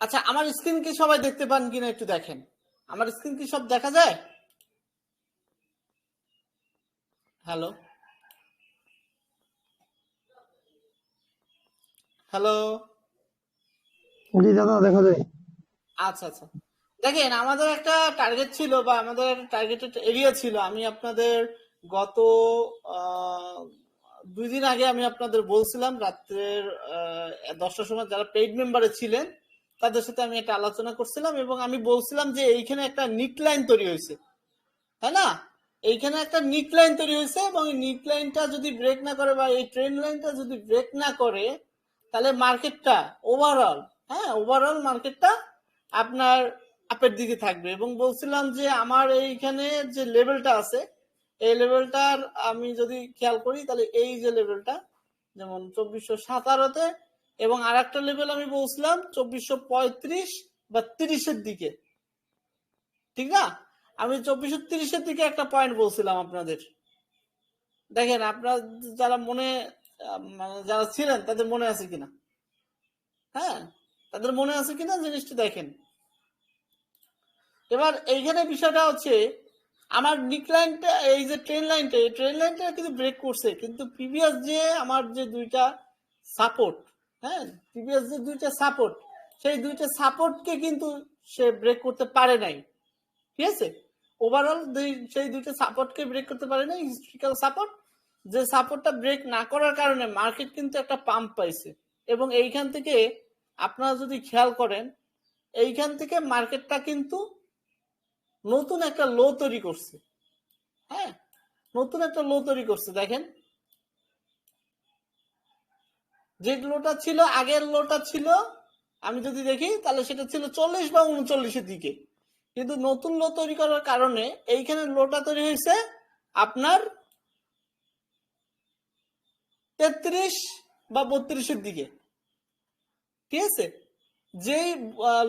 আচ্ছা, আমার স্ক্রিন কি সবাই দেখতে পান কিনা একটু দেখেন। আমার স্ক্রিন কি সব দেখা যায়? Hello hello. জি দাদা, দেখা যায়। আচ্ছা আচ্ছা, দেখেন আমাদের একটা টার্গেট ছিল বা আমাদের টার্গেটেড এরিয়া ছিল। আমি আপনাদের গত 2 দিন আগে আমি আপনাদের বলছিলাম রাত্রের 10টার সময় যারা পেইড মেম্বারে ছিলেন তাদের সাথে আমি একটা আলোচনা করছিলাম এবং আমি বলছিলাম যে এইখানে একটা নিক লাইন তৈরি হয়েছে, তাই না? এইখানে একটা নিক লাইন তৈরি হয়েছে এবং এই নিক লাইনটা যদি ব্রেক না করে বা এই ট্রেন লাইনটা যদি ব্রেক না করে তাহলে মার্কেটটা ওভারঅল, হ্যাঁ, ওভারঅল মার্কেটটা আপনার আপের দিকে থাকবে। এবং বলছিলাম যে আমার এইখানে যে লেভেলটা আছে এই লেভেলটার আমি যদি খেয়াল করি তাহলে এই যে লেভেলটা যেমন 2417-তে এবং আর একটা লেভেল আমি বলছিলাম 2435 বা 30-এর দিকে, ঠিক না? আমি 2430-এর দিকে একটা পয়েন্ট বলছিলাম আপনাদের। দেখেন আপনার যারা মনে মানে যারা ছিলেন তাদের মনে আছে কিনা, হ্যাঁ, তাদের মনে আছে কিনা জিনিসটা দেখেন। এবার এইখানে বিষয়টা হচ্ছে আমার নিক লাইনটা, এই যে ট্রেন লাইনটা, এই ট্রেন লাইনটা কিন্তু ব্রেক করছে, কিন্তু প্রিভিয়াস যে আমার যে দুইটা সাপোর্ট, হ্যাঁ, প্রিভিয়াস যে দুইটা সাপোর্ট সেই দুইটা সাপোর্টকে কিন্তু সে ব্রেক করতে পারে নাই, ঠিক আছে? ওভারঅল সেই দুইটা সাপোর্টকে ব্রেক করতে পারে না, হিস্ট্রিক্যাল সাপোর্ট। যে সাপোর্টটা ব্রেক না করার কারণে মার্কেট কিন্তু একটা পাম্প পাইছে এবং এইখান থেকে আপনারা যদি খেয়াল করেন এইখান থেকে মার্কেটটা কিন্তু নতুন একটা লো তৈরি করছে, হ্যাঁ, নতুন একটা লো তৈরি করছে। দেখেন যে লোটা ছিল, আগের লোটা ছিল, আমি যদি দেখি তাহলে সেটা ছিল 40 বা 39-এর দিকে, কিন্তু নতুন লো তৈরি করার কারণে এইখানে লোটা তৈরি হয়েছে আপনার 33 বা 32-এর দিকে, ঠিক আছে? যেই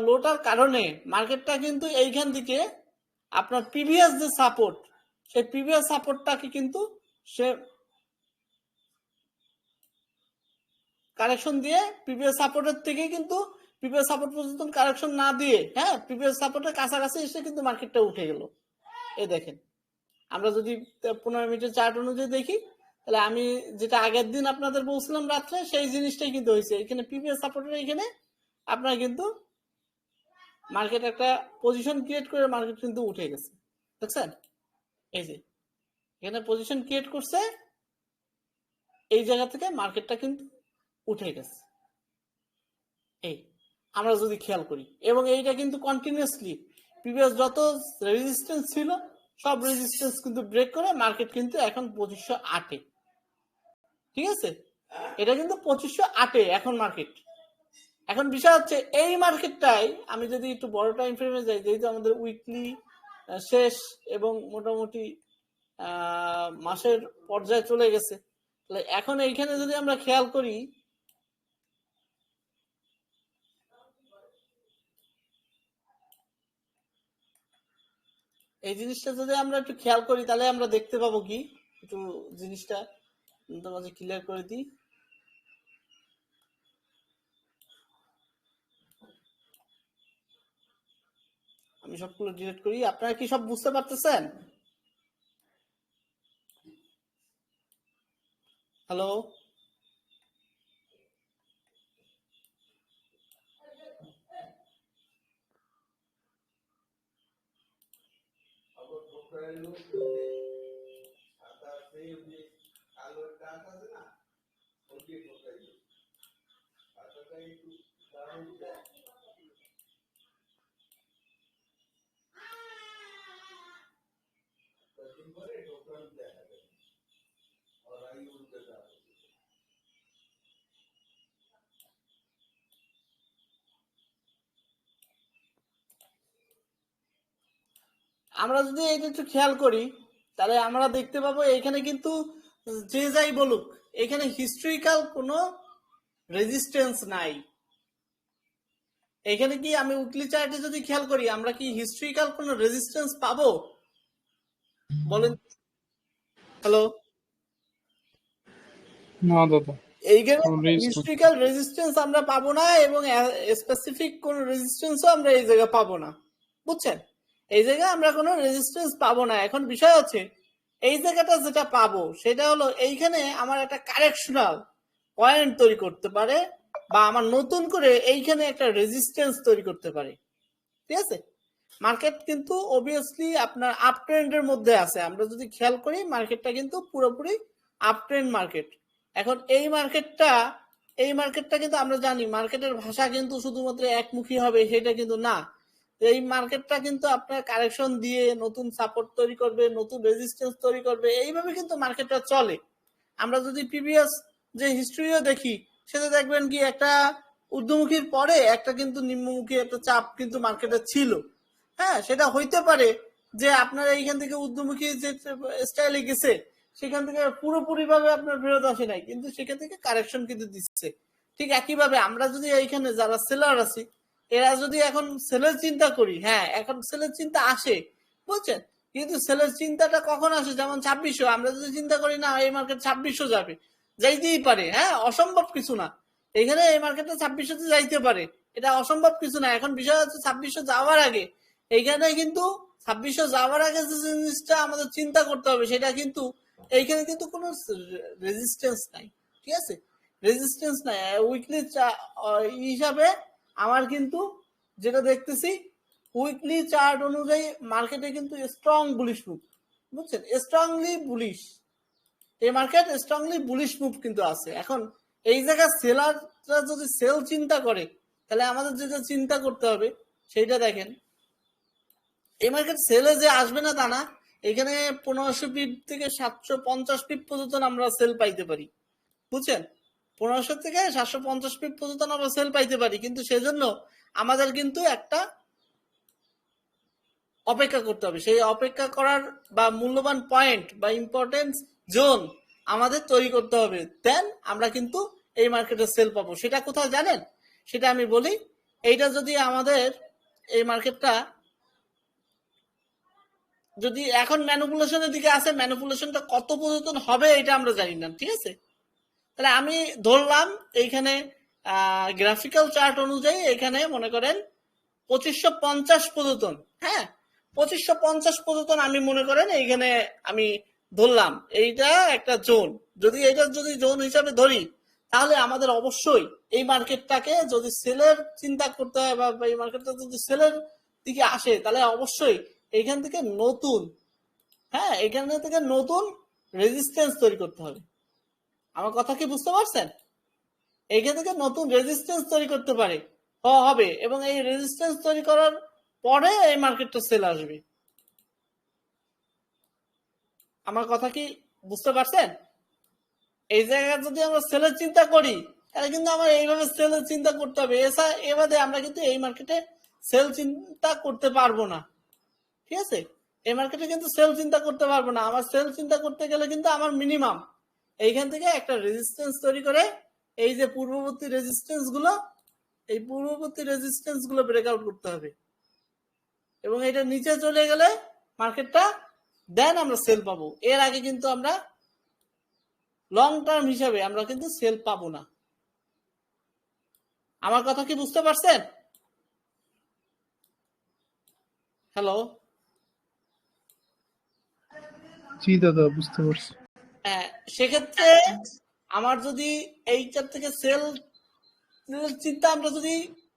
লোটার কারণে মার্কেটটা কিন্তু এইখান থেকে আপনার প্রিভিয়াস যে সাপোর্ট সেই প্রিভিয়াস সাপোর্টটাকে কিন্তু সে কারেকশন দিয়ে প্রিভিয়াস সাপোর্টের থেকে কিন্তু প্রিভিয়াস সাপোর্ট পর্যন্ত কারেকশন না দিয়ে, হ্যাঁ, প্রিভিয়াস সাপোর্টের কাছাকাছি এসে কিন্তু মার্কেটটা উঠে গেল। এই দেখেন আমরা যদি 15 মিনিটের চার্ট অনুযায়ী দেখি তাহলে আমি যেটা আগের দিন আপনাদের বলছিলাম রাত্রে সেই জিনিসটাই কিন্তু হয়েছে। এখানে প্রিভিয়াস সাপোর্টের এখানে আপনার কিন্তু মার্কেট একটা পজিশন ক্রিয়েট করে মার্কেট কিন্তু উঠে গেছে, দেখছেন? এই যে এখানে পজিশন ক্রিয়েট করছে, এই জায়গা থেকে মার্কেটটা কিন্তু উঠে গেছে। এই আমরা যদি খেয়াল করি এবং এইটা কিন্তু কন্টিনিউয়াসলি প্রিভিয়াস যত রেজিস্ট্যান্স ছিল সব রেজিস্ট্যান্স কিন্তু ব্রেক করে মার্কেট কিন্তু এখন 2508-এ, ঠিক আছে? এটা কিন্তু 2508-এ এখন মার্কেট। এখন বিষয় হচ্ছে এই মার্কেটটাই আমি যদি একটু বড় টাইম ফ্রেমে যাই, যেহেতু আমাদের উইকলি শেষ এবং মোটামুটি মাসের পর্যায়ে চলে গেছে, তাহলে এখন এইখানে যদি আমরা খেয়াল করি এই জিনিসটা যদি আমরা একটু খেয়াল করি তাহলে আমরা দেখতে পাবো কি, একটু জিনিসটা তোমাকে ক্লিয়ার করে দিই। আমি সবগুলো ডিলিট করি, আপনারা কি সব বুঝতে পারতেছেন? হ্যালো আমরা যদি এটা একটু খেয়াল করি তাহলে আমরা দেখতে পাবো এখানে কিন্তু যে যাই বলুক এখানে হিস্ট্রিক্যাল কোনো রেজিস্ট্যান্স নাই। এখানে কি আমি উইকলি চার্টে যদি খেয়াল করি আমরা কি হিস্ট্রিক্যাল কোনো রেজিস্ট্যান্স পাবো বলেন? হ্যালো না দাদা। এইখানে কোন resistance? হিস্ট্রিক্যাল রেজিস্ট্যান্স আমরা পাবো না এবং স্পেসিফিক কোন রেজিস্ট্যান্সও আমরা এই জায়গায় পাবো না, বুঝছেন? এই জায়গায় আমরা কোনো রেজিস্ট্যান্স পাবো না। এখন বিষয় হচ্ছে এই জায়গাটা যেটা পাবো সেটা হলো এইখানে আমার একটা কারেকশনাল পয়েন্ট তৈরি করতে পারে বা আমার নতুন করে এইখানে একটা রেজিস্ট্যান্স তৈরি করতে পারে, ঠিক আছে? মার্কেট কিন্তু অবভিয়াসলি আপনার আপ ট্রেন্ডের মধ্যে আছে। আমরা যদি খেয়াল করি মার্কেটটা কিন্তু পুরোপুরি আপ ট্রেন্ড মার্কেট। এখন এই মার্কেটটা কিন্তু আমরা জানি মার্কেটের ভাষা কিন্তু শুধুমাত্র একমুখী হবে সেটা কিন্তু না। এই মার্কেটটা কিন্তু আপনার কারেকশন দিয়ে নতুন সাপোর্ট তৈরি করবে, নতুন রেজিস্ট্যান্স তৈরি করবে, এইভাবে কিন্তু মার্কেটটা চলে। আমরা যদি প্রিভিয়াস যে হিস্ট্রিও দেখি সেটা দেখবেন কি একটা ঊর্ধ্বমুখীর পরে একটা কিন্তু নিম্নমুখী একটা চাপ কিন্তু মার্কেটে ছিল। হ্যাঁ, সেটা হইতে পারে যে আপনার এইখান থেকে ঊর্ধ্বমুখী যে স্টাইলে গেছে সেখান থেকে পুরোপুরি ভাবে আপনার ফেরত আসে নাই, কিন্তু সেখান থেকে কারেকশন কিন্তু দিচ্ছে। ঠিক একইভাবে আমরা যদি এইখানে যারা সেলার আছি এরা যদি এখন সেলের চিন্তা করি, হ্যাঁ এখন সেলের চিন্তা আসে, বুঝছেন? কিন্তু সেলের চিন্তাটা কখন আসে? যেমন 2600 আমরা যদি চিন্তা করি না এই মার্কেট 2600 যাবে, যাইতেই পারে, হ্যাঁ অসম্ভব কিছু না। এখানে এই মার্কেটে 2600 যাইতে পারে, এটা অসম্ভব কিছু না। এখন বিষয় হচ্ছে 2600 যাওয়ার আগে এইখানে কিন্তু 2600 যাওয়ার আগে যে জিনিসটা আমাদের চিন্তা করতে হবে সেটা কিন্তু এইখানে কিন্তু কোনো রেজিস্ট্যান্স নাই, ঠিক আছে? রেজিস্ট্যান্স নাই। উইকলি হিসাবে আমার কিন্তু যেটা দেখতেছি উইকলি চার্ট অনুযায়ী মার্কেটে কিন্তু স্ট্রং বুলিশ মুভ, বুঝছেন? স্ট্রংলি বুলিশ এই মার্কেট, স্ট্রংলি বুলিশ মুভ কিন্তু আছে। এখন এই জায়গায় সেলাররা যদি সেল চিন্তা করে তাহলে আমাদের যেটা চিন্তা করতে হবে সেইটা দেখেন। এই মার্কেট সেলে যে আসবে না তা না, এখানে 1500 পিপ থেকে 750 পিপ পর্যন্ত আমরা সেল পাইতে পারি, বুঝছেন? 1500 থেকে 750 পিপ পর্যন্ত আমরা সেল পাইতে পারি, কিন্তু সেজন্য আমাদের কিন্তু একটা অপেক্ষা করতে হবে। সেই অপেক্ষা করার বা মূল্যবান পয়েন্ট বা ইম্পর্টেন্স জোন আমাদের তৈরি করতে হবে, দেন আমরা কিন্তু এই মার্কেটে সেল পাবো। সেটা কোথায় জানেন? সেটা আমি বলি। এইটা যদি আমাদের এই মার্কেটটা যদি এখন ম্যানিপুলেশনের দিকে আসে, ম্যানিপুলেশনটা কত পর্যন্ত হবে এটা আমরা জানি না, ঠিক আছে? তাহলে আমি ধরলাম এইখানে গ্রাফিক্যাল চার্ট অনুযায়ী এখানে মনে করেন 2550 পর্যন্ত, হ্যাঁ 2550 পর্যন্ত আমি মনে করেন এইখানে আমি ধরলাম এইটা একটা জোন। যদি এটা যদি জোন হিসাবে ধরি তাহলে আমাদের অবশ্যই এই মার্কেটটাকে যদি সেলের চিন্তা করতে হয় বা এই মার্কেটটা যদি সেলের দিকে আসে তাহলে অবশ্যই এইখান থেকে নতুন, হ্যাঁ এখান থেকে নতুন রেজিস্ট্যান্স তৈরি করতে হবে। আমার কথা কি বুঝতে পারছেন? এইখান থেকে নতুন রেজিস্ট্যান্স তৈরি করতে পারে হবে, এবং এই রেজিস্ট্যান্স তৈরি করার পরে এই মার্কেটটা সেল আসবে। আমার কথা কি বুঝতে পারছেন? এই জায়গায় যদি আমরা সেলের চিন্তা করি তাহলে কিন্তু আমার এইভাবে সেলের চিন্তা করতে হবে। এবারে আমরা কিন্তু এই মার্কেটে সেল চিন্তা করতে পারবো না, ঠিক আছে? এই মার্কেটে কিন্তু সেল চিন্তা করতে পারবো না। আমার সেল চিন্তা করতে গেলে কিন্তু আমার মিনিমাম এইখান থেকে একটা রেজিস্ট্যান্স তৈরি করে এই যে পূর্ববর্তী রেজিস্ট্যান্স গুলো, এই পূর্ববর্তী রেজিস্ট্যান্স গুলো ব্রেকআউট করতে হবে, এবং এটা নিচে চলে গেলে মার্কেটটা দেন আমরা সেল পাবো। এর আগে কিন্তু আমরা লং টার্ম হিসাবে আমরা কিন্তু সেল পাবো না। আমার কথা কি বুঝতে পারছেন? হ্যালো, জি দাদা, বুঝতে পারছি। হ্যাঁ সেক্ষেত্রে আমার যদি এইটার থেকে সেল চিন্তা আমরা যদি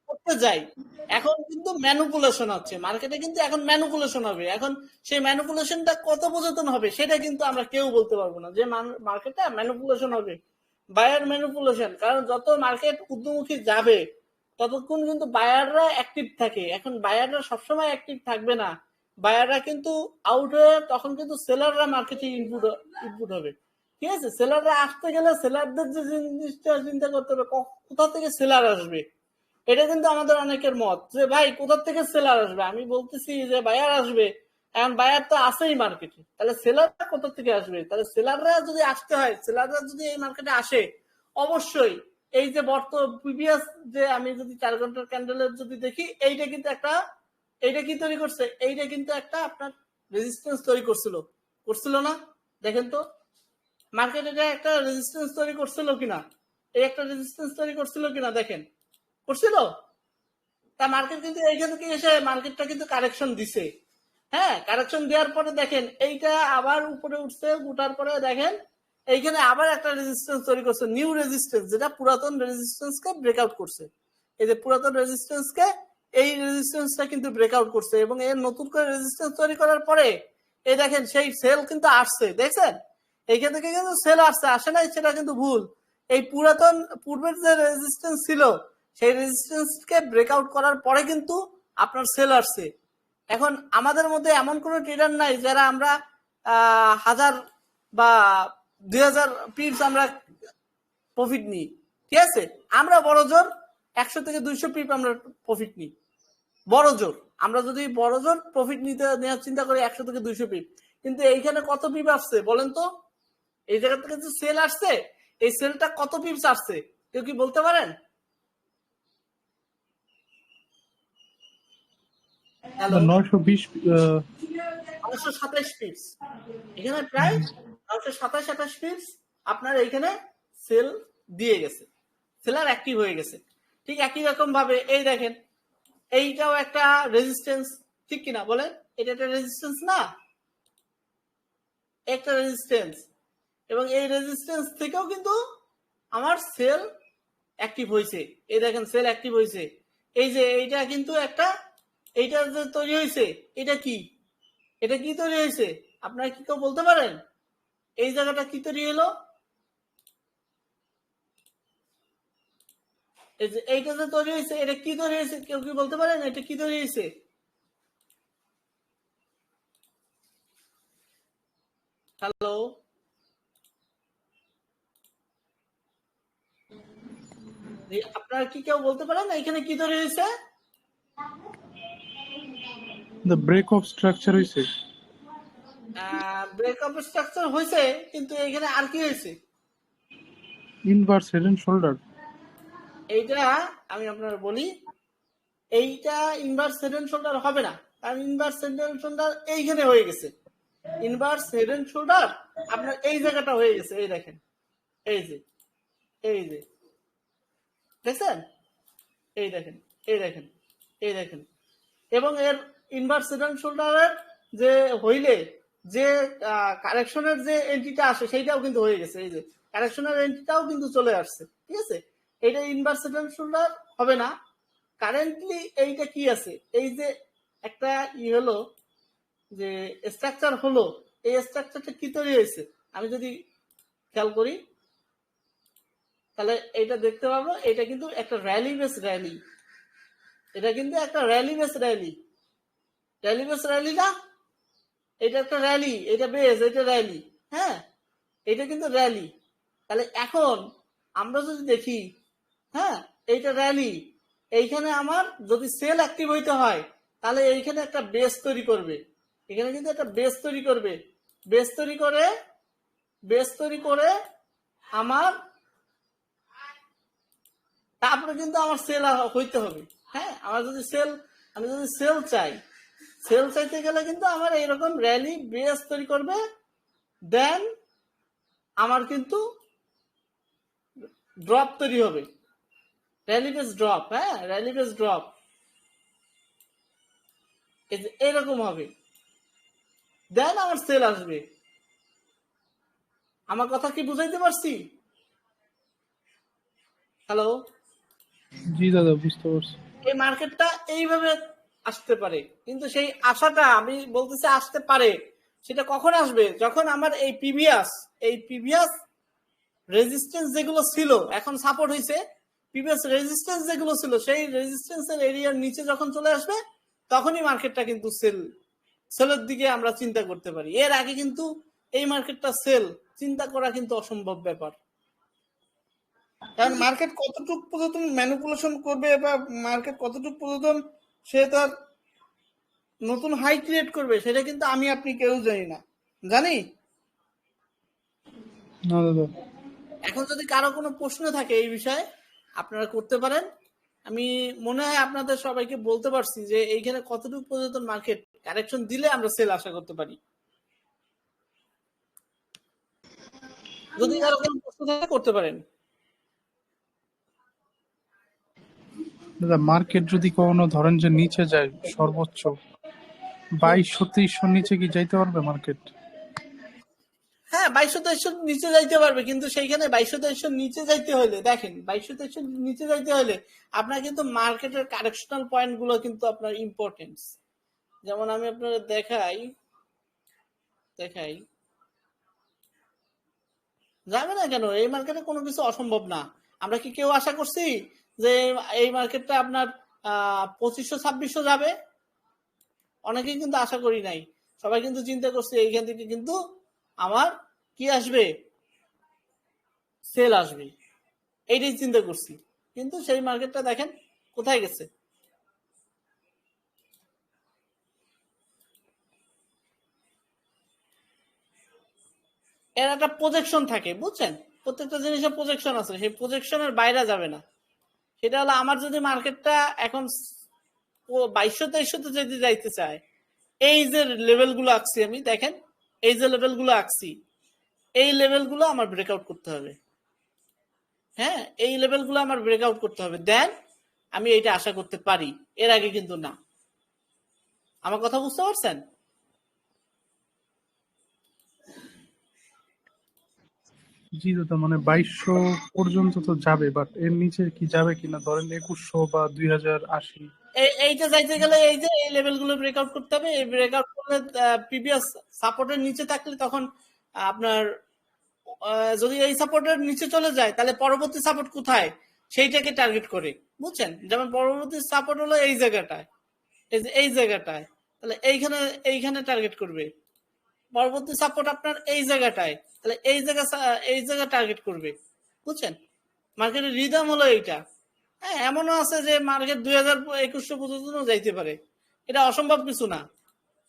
করতে যাই, এখন কিন্তু ম্যানুপুলেশন হচ্ছে মার্কেটে, কিন্তু এখন ম্যানুপুলেশন হবে। এখন সেই ম্যানুপুলেশনটা কত পর্যন্ত হবে সেটা কিন্তু আমরা কেউ বলতে পারবো না যে মার্কেটটা ম্যানুপুলেশন হবে, বায়ার ম্যানুপুলেশন। কারণ যত মার্কেট ঊর্ধ্বমুখী যাবে ততক্ষণ কিন্তু বায়াররা অ্যাক্টিভ থাকে। এখন বায়াররা সবসময় অ্যাক্টিভ থাকবে না, বায়াররা কিন্তু আউট হয়ে তখন কিন্তু সেলাররা মার্কেটে ইনপুট হবে, ঠিক আছে? সেলাররা আসতে গেলে সেলারদের যে জিনিসটা চিন্তা করতে হবে কোথা থেকে সেলার আসবে। এটা কিন্তু আমাদের অনেকের মত যে ভাই কোথা থেকে সেলার আসবে। আমি বলতেছি যে বায়ার আসবে, এখন বায়ার তো আসেই মার্কেটে, তাহলে সেলাররা কোথা থেকে আসবে? তাহলে সেলাররা যদি আসতে হয়, সেলাররা যদি এই মার্কেটে আসে অবশ্যই এই যে প্রিভিয়াস যে আমি যদি 4 ঘন্টার ক্যান্ডেলের যদি দেখি এইটা কিন্তু একটা, এইটা কি তৈরি করছে? এইটা কিন্তু একটা আপনার রেজিস্ট্যান্স তৈরি করছিল না? দেখেন তো মার্কেট এটা একটা রেজিস্ট্যান্স তৈরি করছিল কিনা। এই একটা রেজিস্ট্যান্স তৈরি করছিল কিনা দেখেন, করছিল। তা মার্কেট কিন্তু এইখান থেকে এসে মার্কেটটা কিন্তু কারেকশন দিছে। হ্যাঁ, কারেকশন দেওয়ার পরে দেখেন এইটা আবার উপরে উঠছে, উঠার পরে দেখেন এইখানে আবার একটা রেজিস্ট্যান্স তৈরি করছে, নিউ রেজিস্ট্যান্স, যেটা পুরাতন রেজিস্ট্যান্সকে ব্রেকআউট করছে। এই যে পুরাতন রেজিস্ট্যান্সকে, এই রেজিস্ট্যান্সটা কিন্তু ব্রেকআউট করছে এবং এর নতুন করে রেজিস্ট্যান্স তৈরি করার পরে এই দেখেন সেই সেল কিন্তু আসছে, দেখছেন? এইখান থেকে কিন্তু সেল আসছে, আসে নাই সেটা কিন্তু ভুল। এই পুরাতন পূর্বের যে রেজিস্ট্যান্স ছিল সেই রেজিস্ট্যান্সকে ব্রেকআউট করার পরে কিন্তু আপনার সেল আসছে। এখন আমাদের মধ্যে এমন কোনো ট্রেডার নাই যারা আমরা 1000 বা 2000 পিপস আমরা প্রফিট নিই, ঠিক আছে? আমরা বড় জোর 100 থেকে 200 পিপ আমরা প্রফিট নিই, বড় জোর। আমরা যদি বড় জোর প্রফিট নেওয়ার চিন্তা করি 100 থেকে 200 পিপ, কিন্তু এইখানে কত পিপ আসছে বলেন তো? এই জায়গা থেকে যে সেল আসছে, এই সেলটা কত পিপস আসছে কেউ কি বলতে পারেন? হ্যালো, 920 927 পিপস, এখানে প্রায় 927-28 পিপস আপনার এইখানে সেল দিয়ে গেছে, সেলার অ্যাক্টিভ হয়ে গেছে। ঠিক একই রকম ভাবে এই দেখেন এইটাও একটা রেজিস্ট্যান্স, ঠিক কিনা বলেন? এটা একটা রেজিস্ট্যান্স না? একটা রেজিস্ট্যান্স, এবং এই রেজিস্ট্যান্স থেকেও কিন্তু আমার সেল অ্যাক্টিভ হয়েছে। এই দেখেন সেল অ্যাক্টিভ হয়েছে। এই যে এইটা কিন্তু একটা, এইটা যে তৈরি হয়েছে, এটা কি, এটা কি তৈরি হয়েছে আপনারা কি কেউ বলতে পারেন? এই জায়গাটা কি তৈরি হলো? এই যে এইটা যে তৈরি হয়েছে, এটা কি তৈরি হয়েছে কেউ কি বলতে পারেন? এটা কি তৈরি হয়েছে? হ্যালো, আপনারা কি কেউ বলতে পারেন এখানে কি তৈরি হয়েছে? দ্য ব্রেক অফ স্ট্রাকচার হইছে। ব্রেকআপ স্ট্রাকচার হয়েছে, কিন্তু এখানে আর কি হয়েছে? Inverse head and shoulder. এইটা আমি আপনার বলি, এইটা ইনভার্স হেড এন্ড শোল্ডার হবে না, কারণ ইনভার্স হেড এন্ড শোল্ডার এইখানে হয়ে গেছে। ইনভার্স হেড এন্ড শোল্ডার আপনার এই জায়গাটা হয়ে গেছে, এই দেখেন, এই যে, এই যে দেখছেন, এই দেখেন, এই দেখেন, এই দেখেন। এবং এর ইনভার্স হেড এন্ড শোল্ডারের যে হইলে যে কারেকশনের যে এন্ট্রিটা আসে সেইটাও কিন্তু হয়ে গেছে। এই যে কারেকশনের এন্ট্রিটাও কিন্তু চলে আসছে, ঠিক আছে? এটা ইনভার্স হেড এন্ড শোল্ডার হবে না। কারেন্টলি এইটা কি আছে, এই যে একটা হলো যে স্ট্রাকচার হলো, এই স্ট্রাকচারটা কি তৈরি হয়েছে আমি যদি খেয়াল করি তাহলে এইটা দেখতে পাবো, এটা কিন্তু একটা র্যালি বেস র্যালি, এটা কিন্তু একটা rally base rally, rally base rally না? এটা একটা র্যালি, এটা বেস, এটা র্যালি। হ্যাঁ, এটা কিন্তু র্যালি। তাহলে এখন আমরা যদি দেখি, হ্যাঁ এইটা র্যালি, এইখানে আমার যদি সেল অ্যাক্টিভ হইতে হয় তাহলে এইখানে একটা বেস তৈরি করবে, এখানে কিন্তু একটা বেস তৈরি করবে, বেস তৈরি করে, বেস তৈরি করে আমার তারপরে কিন্তু আমার সেল হইতে হবে। হ্যাঁ, আমার যদি সেল, আমি যদি সেল চাই, সেল চাইতে গেলে কিন্তু আমার এইরকম র্যালি বেস তৈরি করবে, দেন আমার কিন্তু ড্রপ তৈরি হবে, র্যালি বেস ড্রপ। হ্যাঁ, র্যালি বেস ড্রপ এরকম হবে, দেন আমার সেল আসবে। আমার কথা কি বুঝাইতে পারছি? হ্যালো, জি দাদা, বুঝতে পারছি। এই মার্কেটটা এইভাবে আসতে পারে, কিন্তু সেই আশাটা আমি বলতেছি আসতে পারে, সেটা কখন আসবে? যখন আমার এই প্রিভিয়াস রেজিস্ট্যান্স যেগুলো ছিল এখন সাপোর্ট হয়েছে, প্রিভিয়াস রেজিস্ট্যান্স যেগুলো ছিল সেই রেজিস্ট্যান্সের এরিয়ার নিচে যখন চলে আসবে তখনই মার্কেটটা কিন্তু সেলের দিকে আমরা চিন্তা করতে পারি। এর আগে কিন্তু এই মার্কেটটা সেল চিন্তা করা কিন্তু অসম্ভব ব্যাপার, কারণ মার্কেট কতটুক পর্যন্ত ম্যানিপুলেশন করবে বা মার্কেট কতটুক পর্যন্ত সে তার নতুন হাই ক্রিয়েট করবে সেটা কিন্তু আমি আপনি কেউ জানি না, জানি? না দাদা। এখন যদি কারো কোনো প্রশ্ন থাকে এই বিষয়ে আপনারা করতে পারেন। আমি মনে হয় আপনাদের সবাইকে বলতে পারছি যে এইখানে কতটুকু পর্যন্ত মার্কেট কারেকশন দিলে আমরা সেল আশা করতে পারি। যদি কারো কোনো প্রশ্ন থাকে করতে পারেন। দাদা মার্কেট যদি কখনো ধরেন যে নিচে যায় সর্বোচ্চ 2200-2300 নিচে কি যাইতে পারবে মার্কেট? হ্যাঁ, 2200-2300 নিচে যাইতে পারবে, কিন্তু সেইখানে 2200-2300 নিচে যাইতে হলে দেখেন, 2200-2300 নিচে যাইতে হলে আপনার কিন্তু মার্কেটের কারেকশনাল পয়েন্ট গুলো কিন্তু আপনার ইম্পর্টেন্স। যেমন আমি আপনাদের দেখাই দেখাই যাবে না কেন? এই মার্কেটে কোনো কিছু অসম্ভব না। আমরা কি কেউ আশা করছি যে এই মার্কেটটা আপনার 2500-2600 যাবে? অনেকেই কিন্তু আশা করি নাই। সবাই কিন্তু চিন্তা করছে এইখান থেকে কিন্তু আমার কি আসবে, সেল আসবে, এইটাই চিন্তা করছি। কিন্তু সেই মার্কেটটা দেখেন কোথায় গেছে। এর একটা প্রজেকশন থাকে, বুঝছেন? প্রত্যেকটা জিনিসের প্রজেকশন আছে, সেই প্রজেকশনের বাইরে যাবে না। সেটা হলো আমার যদি মার্কেটটা এখন 2200-2300 যদি যাইতে চায়, এই যে লেভেল গুলো আঁকছি আমি, দেখেন এই যে লেভেল গুলো আঁকছি, এই লেভেল গুলো আমার ব্রেকআউট করতে হবে। হ্যাঁ, এই লেভেল গুলো আমার ব্রেকআউট করতে হবে, দেন আমি এইটা আশা করতে পারি। এর আগে কিন্তু না। আমার কথা বুঝতে পারছেন? জি দাদা, মানে 2200 পর্যন্ত তো যাবে, বাট এর নিচে কি যাবে কিনা, ধরেন 2100 বা 2080? এইটা যাইতে গেলে এই যে এই লেভেল গুলো ব্রেকআউট করতে হবে। এই ব্রেকআউট করলে প্রিভিয়াস সাপোর্টের নিচে থাকলে তখন আপনার যদি এই সাপোর্টের নিচে চলে যায়, তাহলে পরবর্তী সাপোর্ট কোথায় সেইটাকে টার্গেট করে, বুঝছেন? যেমন পরবর্তী সাপোর্ট হলো এই জায়গাটায়, এই জায়গাটায়, তাহলে এইখানে টার্গেট করবে। পরবর্তী সাপোর্ট আপনার এই জায়গাটায়, তাহলে এই জায়গা টার্গেট করবে, বুঝছেন? মার্কেটের রিদম হলো এইটা। হ্যাঁ, এমনও আছে যে মার্কেট 2000-2100 পর্যন্ত যাইতে পারে। এটা অসম্ভব কিছু না,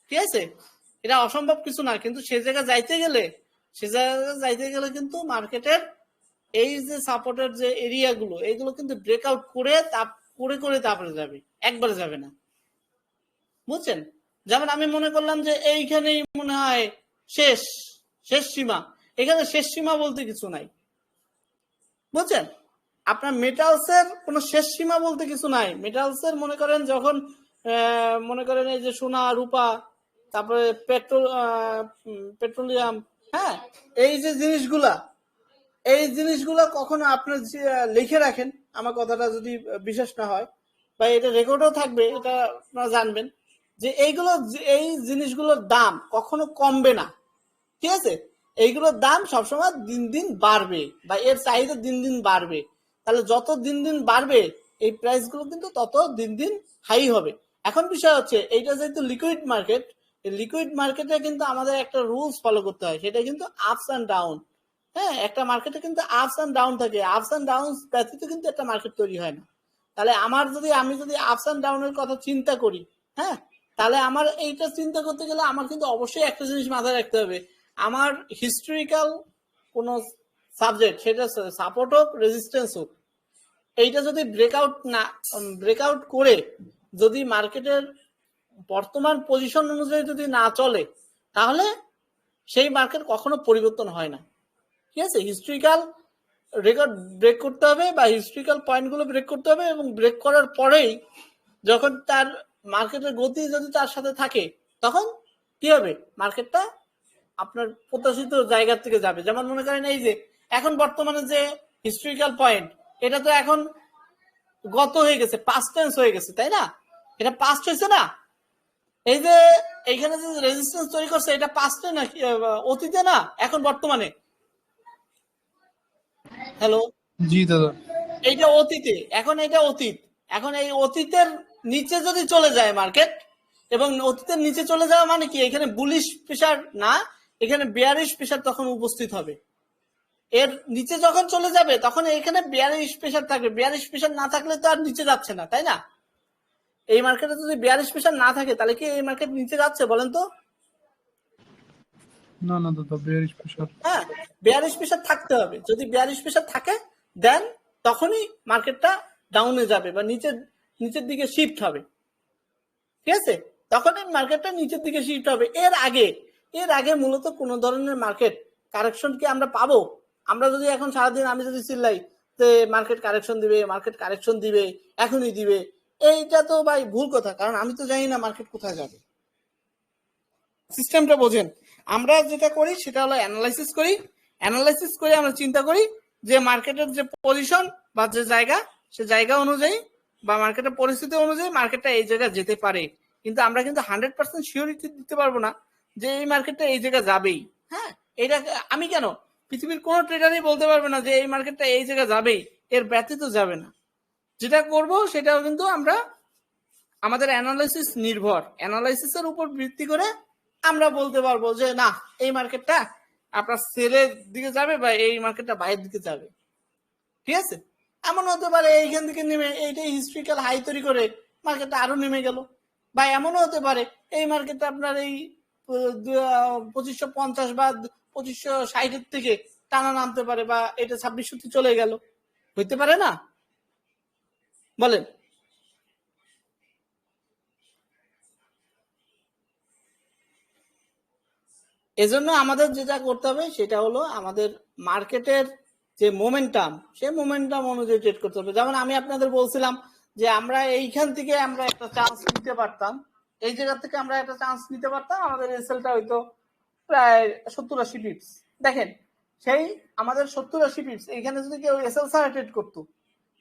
ঠিক আছে? এটা অসম্ভব কিছু না, কিন্তু সে জায়গা যাইতে গেলে কিন্তু মার্কেটের এই যে সাপোর্টের যে এরিয়াগুলো, এইগুলো কিন্তু ব্রেকআউট করে তারপরে যাবে, একবারে যাবে না, বুঝছেন? যেমন আমি মনে করলাম যে এইখানেই মনে হয় শেষ শেষ সীমা। এখানে শেষ সীমা বলতে কিছু নাই, বুঝছেন? আপনার মেটালসের কোনো শেষ সীমা বলতে কিছু নাই। মেটালসের মনে করেন যখন মনে করেন এই যে সোনা, রূপা, তারপরে পেট্রোলিয়াম, হ্যাঁ, এই যে জিনিসগুলা কখনো আপনার লিখে রাখেন, আমার কথাটা যদি বিশ্বাস না হয়, বা এটা রেকর্ডও থাকবে, এটা আপনারা জানবেন যে এই জিনিসগুলোর দাম কখনো কমবে না, ঠিক আছে? এইগুলোর দাম সবসময় দিন দিন বাড়বে, বা এর চাহিদা দিন দিন বাড়বে। তাহলে যত দিন দিন বাড়বে এই প্রাইস গুলো কিন্তু তত দিন দিন হাই হবে। এখন বিষয় হচ্ছে এইটা যেহেতু লিকুইড মার্কেট, এই লিকুইড মার্কেটে কিন্তু আমাদের একটা রুলস ফলো করতে হয়, সেটা কিন্তু আপস অ্যান্ড ডাউন। হ্যাঁ, একটা মার্কেটে কিন্তু আপস অ্যান্ড ডাউন থাকে, আপস অ্যান্ড ডাউন ব্যতীত কিন্তু একটা মার্কেট তৈরি হয় না। তাহলে আমি যদি আপস অ্যান্ড ডাউনের কথা চিন্তা করি, হ্যাঁ, তাহলে আমার এইটা চিন্তা করতে গেলে আমার কিন্তু অবশ্যই একটা জিনিস মাথায় রাখতে হবে। আমার হিস্টোরিক্যাল কোন সাবজেক্ট, সেটা সাপোর্ট হোক, রেজিস্ট্যান্স হোক, এইটা যদি ব্রেকআউট করে যদি মার্কেটের বর্তমান পজিশন অনুযায়ী যদি না চলে, তাহলে সেই মার্কেট কখনো পরিবর্তন হয় না, ঠিক আছে? হিস্ট্রিক্যাল রেকর্ড ব্রেক করতে হবে, বা হিস্ট্রিক্যাল পয়েন্টগুলো ব্রেক করতে হবে, এবং ব্রেক করার পরেই যখন তার মার্কেটের গতি যদি তার সাথে থাকে, তখন কি হবে, মার্কেটটা আপনার প্রত্যাশিত জায়গা থেকে যাবে। যেমন মনে করেন এই যে এখন বর্তমানে যে হিস্ট্রিক্যাল পয়েন্ট, এটা তো এখন গত হয়ে গেছে, পাস্ট টেন্স হয়ে গেছে, তাই না? এটা পাস্ট হয়েছে না? এই যে এইখানে যে রেজিস্ট্যান্স তৈরি করছে, এটা পাস্টে না অতীতে না, এখন বর্তমানে। হ্যালো, জি দাদা। এইটা অতীতে, এখন এটা অতীত। এখন এই অতীতের নিচে যদি চলে যায় মার্কেট, এবং অতীতের নিচে চলে যাওয়া মানে কি, এখানে বুলিশ প্রেসার না, এখানে বেয়ারিশ প্রেসার তখন উপস্থিত হবে। এর নিচে যখন চলে যাবে তখন এখানে বেয়ারিশ প্রেসার থাকবে। বেয়ারিশ প্রেসার না থাকলে তো আর নিচে যাচ্ছে না, তাই না? এই মার্কেটে যদি বেয়ারিশ প্রেসার না থাকে, তাহলে কি এই মার্কেট নিচে যাচ্ছে বলেন তো? না না দাদা, বেয়ারিশ প্রেসার। হ্যাঁ, বেয়ারিশ প্রেসার থাকতে হবে। যদি বেয়ারিশ প্রেসার থাকে, দেন তখনই মার্কেটটা ডাউনে যাবে, বা নিচের দিকে শিফট হবে, ঠিক আছে? তখনই মার্কেটটা নিচের দিকে শিফট হবে। এর আগে মূলত কোন ধরনের মার্কেট কারেকশন কি আমরা পাবো? আমরা যদি এখন সারাদিন আমি যদি চিল্লাই যে মার্কেট কারেকশন দিবে এখনই দিবে, এইটা তো ভাই ভুল কথা, কারণ আমি তো জানি না মার্কেট কোথায় যাবে। সিস্টেমটা বোঝেন। আমরা যেটা করি সেটা হলো অ্যানালাইসিস করে আমরা চিন্তা করি যে মার্কেটের যে পজিশন বা যে জায়গা, সে জায়গা অনুযায়ী বা মার্কেটের পরিস্থিতি অনুযায়ী মার্কেটটা এই জায়গায় যেতে পারে, কিন্তু আমরা কিন্তু 100% শিওরিটি দিতে পারবো না যে এই মার্কেটটা এই জায়গায় যাবেই। হ্যাঁ, এটা আমি কেন, পৃথিবীর কোনো ট্রেডারই বলতে পারবে না যে এই মার্কেটটা এই জায়গায় যাবেই, এর ব্যতীত যাবে না। যেটা করব সেটাও কিন্তু আমরা আমাদের অ্যানালাইসিসের উপর ভিত্তি করে আমরা বলতে পারবো যে না, এই মার্কেটটা আপনার সেলের দিকে যাবে বা এই মার্কেটটা বাইরের দিকে যাবে। ঠিক আছে, এমন হতে পারে এইখান থেকে নেমে এইটাই হিস্ট্রিক্যাল হাই তৈরি করে মার্কেটটা আরো নেমে গেল, বা এমনও হতে পারে এই মার্কেটটা আপনার এই 2550 বা 2560 থেকে টানা নামতে পারে, বা এটা 2600 চলে গেল, হইতে পারে না? বলেন। এজন্য আমাদের যেটা করতে হবে সেটা হলো আমাদের মার্কেটের যে মোমেন্টাম, সেই মোমেন্টাম অনুযায়ী ট্রেড করতে হবে। যেমন আমি আপনাদের বলছিলাম যে আমরা এইখান থেকে আমরা একটা চান্স নিতে পারতাম, এই জায়গা থেকে আমরা একটা চান্স নিতে পারতাম, আমাদের এসএলটা হয়তো প্রায় 70-80 পিপস। দেখেন, সেই আমাদের 70-80 পিপস এইখানে যদি কেউ এসএল ছাড়া ট্রেড করতো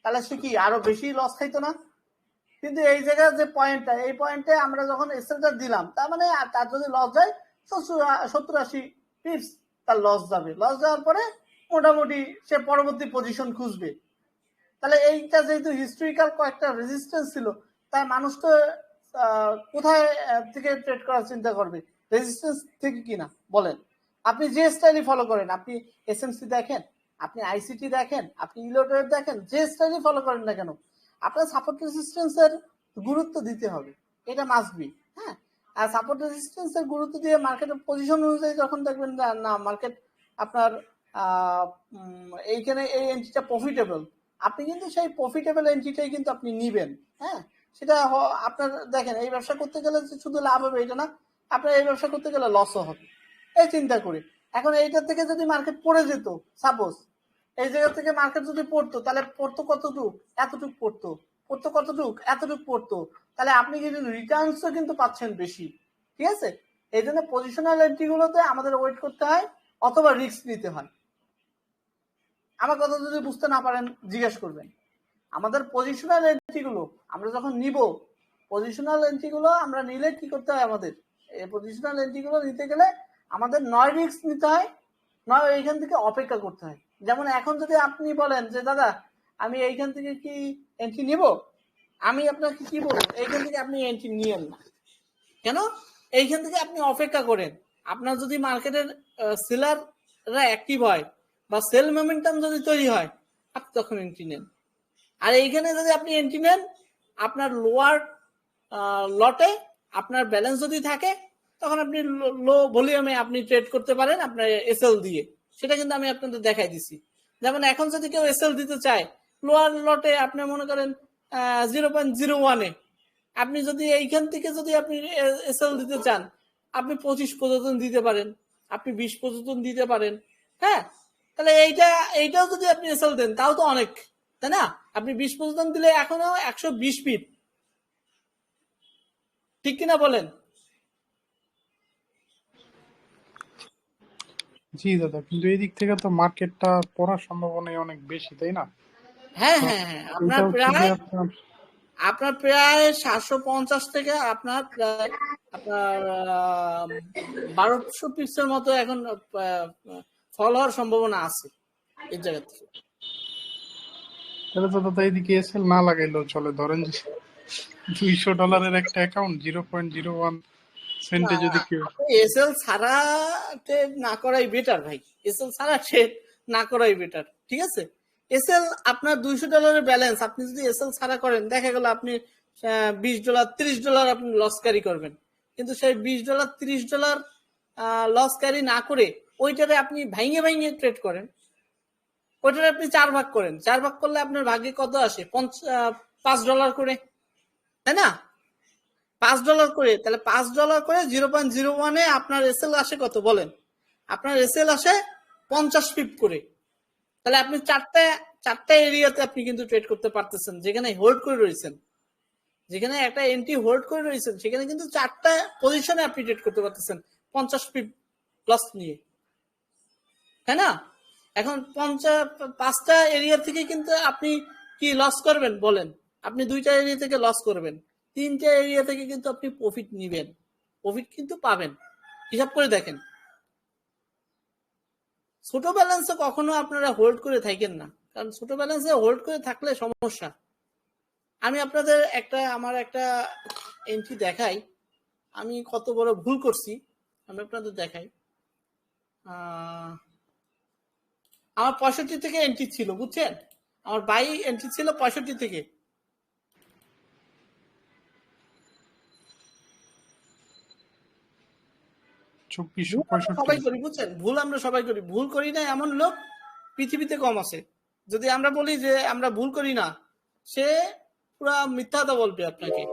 তাহলে সে কি আরো বেশি লস খাইতো না? কিন্তু এই জায়গার যে পয়েন্টটা, এই পয়েন্টে আমরা যখন এসএলটা দিলাম, তার মানে তার যদি লস যায় 70-80 পিপস তার লস যাবে। লস যাওয়ার পরে মোটামুটি সে পরবর্তী পজিশন খুঁজবে। তাহলে এইটা যেহেতু হিস্ট্রিক্যাল কয়েকটা রেজিস্ট্যান্স ছিল, তাই মানুষ তো কোথায় থেকে ট্রেড করার চিন্তা করবে? রেজিস্ট্যান্স থেকে কিনা, বলেন। আপনি যে স্টাইলই ফলো করেন, আপনি এসএমসি দেখেন, আপনি আইসিটি দেখেন, আপনি ইলোট্রেড দেখেন, যে স্টাইলই ফলো করেন না কেন, আপনার সাপোর্ট রেজিস্ট্যান্সের গুরুত্ব দিতে হবে, এটা মাস্ট বি। হ্যাঁ, আর সাপোর্ট রেজিস্ট্যান্সের গুরুত্ব দিয়ে মার্কেটের পজিশন অনুযায়ী যখন দেখবেন না মার্কেট আপনার এইখানে এই এন্ট্রিটা প্রফিটেবল, আপনি কিন্তু সেই প্রফিটেবল এন্ট্রিটাই কিন্তু আপনি নিবেন। হ্যাঁ, সেটা আপনার দেখেন, এই ব্যবসা করতে গেলে শুধু লাভ হবে এটা না, আপনার এই ব্যবসা করতে গেলে লসও হবে, এই চিন্তা করি। এখন এইটার থেকে যদি মার্কেট পড়ে যেত, সাপোজ এই জায়গা থেকে মার্কেট যদি পড়তো, তাহলে পড়তো কতটুক? এতটুক পড়তো। পড়তো কতটুক? এতটুক পড়তো। তাহলে আপনি কিন্তু রিটার্নসও কিন্তু পাচ্ছেন বেশি। ঠিক আছে, এই জন্য পজিশনাল এন্ট্রি গুলোতে আমাদের ওয়েট করতে হয় অথবা রিস্ক নিতে হয়। আমার কথা যদি বুঝতে না পারেন জিজ্ঞেস করবেন। আমাদের পজিশনাল এন্ট্রি গুলো আমরা যখন নিব, পজিশনাল এন্ট্রি গুলো আমরা নিলে কি করতে হয়? আমাদের এই পজিশনাল এন্ট্রি গুলো নিতে গেলে আমাদের নয় রিস্ক নিতে হয়, নয় এইখান থেকে অপেক্ষা করতে হয়। যেমন এখন যদি আপনি বলেন যে দাদা আমি এইখান থেকে কি এন্ট্রি নিব, আমি আপনাকে কি বলবো, এইখান থেকে আপনি এন্ট্রি নিয়েন না। কেন? এইখান থেকে আপনি অপেক্ষা করেন, আপনার যদি মার্কেটের সেলাররা অ্যাক্টিভ হয় বা সেল মোমেন্টাম যদি তৈরি হয়, আপনি তখন এন্ট্রি নেন। আর এইখানে যদি আপনি এন্ট্রি নেন, আপনার লোয়ার লটে আপনার ব্যালেন্স যদি থাকে, তখন আপনি লো ভলিউমে আপনি ট্রেড করতে পারেন আপনার এসএল দিয়ে। সেটা কিন্তু আমি আপনাদের দেখাই দিছি। যেমন এখন যদি কেউ এসএল দিতে চায় লোয়ার লটে, আপনি মনে করেন 0.01-এ, আপনি যদি এইখান থেকে যদি আপনি এসএল দিতে চান, আপনি 25 পর্যন্ত দিতে পারেন, আপনি 20 পর্যন্ত দিতে পারেন। হ্যাঁ, তাহলে এইটাও যদি আপনি এসএল দেন তাও তো অনেক, তাই না? আপনি 20 পর্যন্ত দিলে এখনো 120 পিপ, ঠিক কিনা বলেন? জি দাদা, কিন্তু এই দিক থেকে তো মার্কেটটা পড়ার সম্ভাবনাই অনেক বেশি, তাই না? হ্যাঁ তো হ্যাঁ হ্যাঁ, এটা হচ্ছে যে আপনার প্রায় 750 থেকে আপনার প্রায় আপনার 1200 পিক্সের মতো এখন ফল হওয়ার সম্ভাবনা আছে এই জায়গা থেকে। তাহলে তো দাদা এদিকে এসএল না লাগাইলেও চলে। ধরেন যে $200 একটা অ্যাকাউন্ট 0.01 সেন্টে যদি কেউ এসএল ছাড়া ট্রেড না করাই বেটার ভাই, এসএল ছাড়া ট্রেড না করাই বেটার। ঠিক আছে, এসএল আপনার $200 ব্যালেন্স আপনি যদি এসএল ছাড়া করেন, দেখা গেল আপনি $20 $30 আপনি লস ক্যারি করবেন, কিন্তু সেই $20 $30 লস ক্যারি না করে ওইটারে আপনি ভাইঙে ভাইঙে ট্রেড করেন, ওইটারে আপনি 4 ভাগ করেন, 4 ভাগ করলে আপনার ভাগ্যে কত আসে? $5 করে, তাই না? $5 করে, তাহলে $5 করে 0.01-এ আপনার এসএল আসে কত বলেন? আপনার এসএল আসে 50 পিপ করে। তাহলে আপনি চারটা এরিয়াতে আপনি কিন্তু ট্রেড করতে পারতেছেন, যেখানে হোল্ড করে রয়েছেন, যেখানে একটা এন্ট্রি হোল্ড করে রয়েছেন সেখানে কিন্তু চারটা পজিশনে আপনি ট্রেড করতে পারতেছেন 50 পিপ প্লাস নিয়ে, তাই না? এখন 5টা এরিয়া থেকে কিন্তু আপনি কি লস করবেন বলেন? আপনি 2টা এরিয়া থেকে লস করবেন, 3টা এরিয়া থেকে কিন্তু আপনি প্রফিট নিবেন, প্রফিট কিন্তু পাবেন। হিসাব করে দেখেন। ছোট ব্যালেন্সে কখনো আপনারা হোল্ড করে থাকেন না, কারণ ছোট ব্যালেন্সে হোল্ড করে থাকলে সমস্যা। আমি আপনাদের আমার একটা এন্ট্রি দেখাই, আমি কত বড় ভুল করছি আমি আপনাদের দেখাই। আমার 65 থেকে এন্ট্রি ছিল, বুঝছেন? আমার বাই এন্ট্রি ছিল 65 থেকে। 2465। সবাই করি, বুঝছেন? ভুল আমরা সবাই করি, ভুল করি না এমন লোক পৃথিবীতে কম আছে। যদি আমরা বলি যে আমরা ভুল করি না, সে পুরা মিথ্যা কথা বলবে আপনাকে।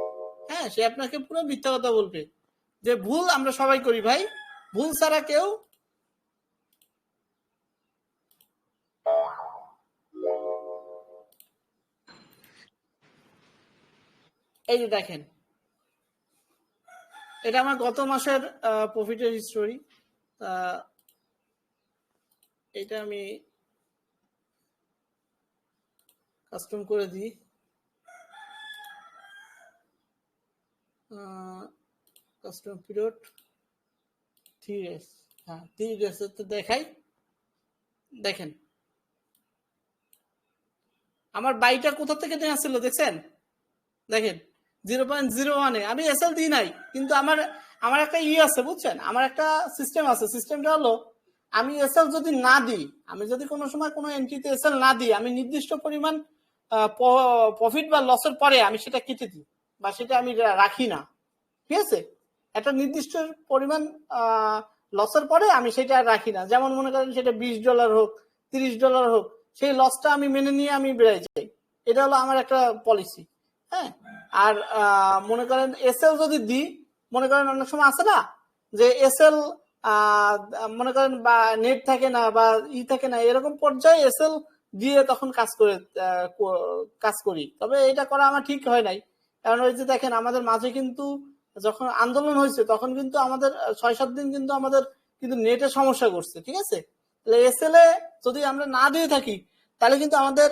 হ্যাঁ, সে আপনাকে পুরো মিথ্যা কথা বলবে। যে ভুল আমরা সবাই করি ভাই, ভুল ছাড়া কেউ এই যে দেখেন, এটা আমার গত মাসের প্রফিটের হিস্টোরি। এটা আমি কাস্টম করে দিই। কাস্টম পিরিয়ড 3 days, হ্যাঁ 3 days তো দেখাই। দেখেন আমার বাইটা কোথা থেকে নেওয়া ছিল দেখছেন? দেখেন 0.01 আমি এসএল দিই নাই, কিন্তু আমার একটা আছে, বুঝছেন? আমার একটা সিস্টেম আছে। সিস্টেমটা হলো আমি এসএল যদি না দিই, আমি যদি কোনো সময় কোনো এন্ট্রিতে এসএল না দিই, আমি নির্দিষ্ট পরিমাণ প্রফিট বা লসের পরে আমি সেটা কেটে দিই, বা সেটা আমি রাখি না। ঠিক আছে? একটা নির্দিষ্ট পরিমাণ লসের পরে আমি সেটা রাখি না। যেমন মনে করেন সেটা $20 হোক, $30 হোক, সেই লসটা আমি মেনে নিয়ে আমি বেড়াই যাই। এটা হলো আমার একটা পলিসি। হ্যাঁ, আর মনে করেন এসএল যদি দিই, মনে করেন অনেক সময় আছে না যে এসএল মনে করেন বা নেট থাকে না বা থাকে না, এরকম পর্যায়ে এসএল দিয়ে তখন কাজ করি। তবে এটা করা আমার ঠিক হয় নাই, কারণ ওই যে দেখেন আমাদের মাঝে কিন্তু যখন আন্দোলন হয়েছে তখন কিন্তু আমাদের 6-7 দিন কিন্তু আমাদের কিন্তু নেটের সমস্যা করছে। ঠিক আছে? তাহলে এসএল এ যদি আমরা না দিয়ে থাকি, তাহলে কিন্তু আমাদের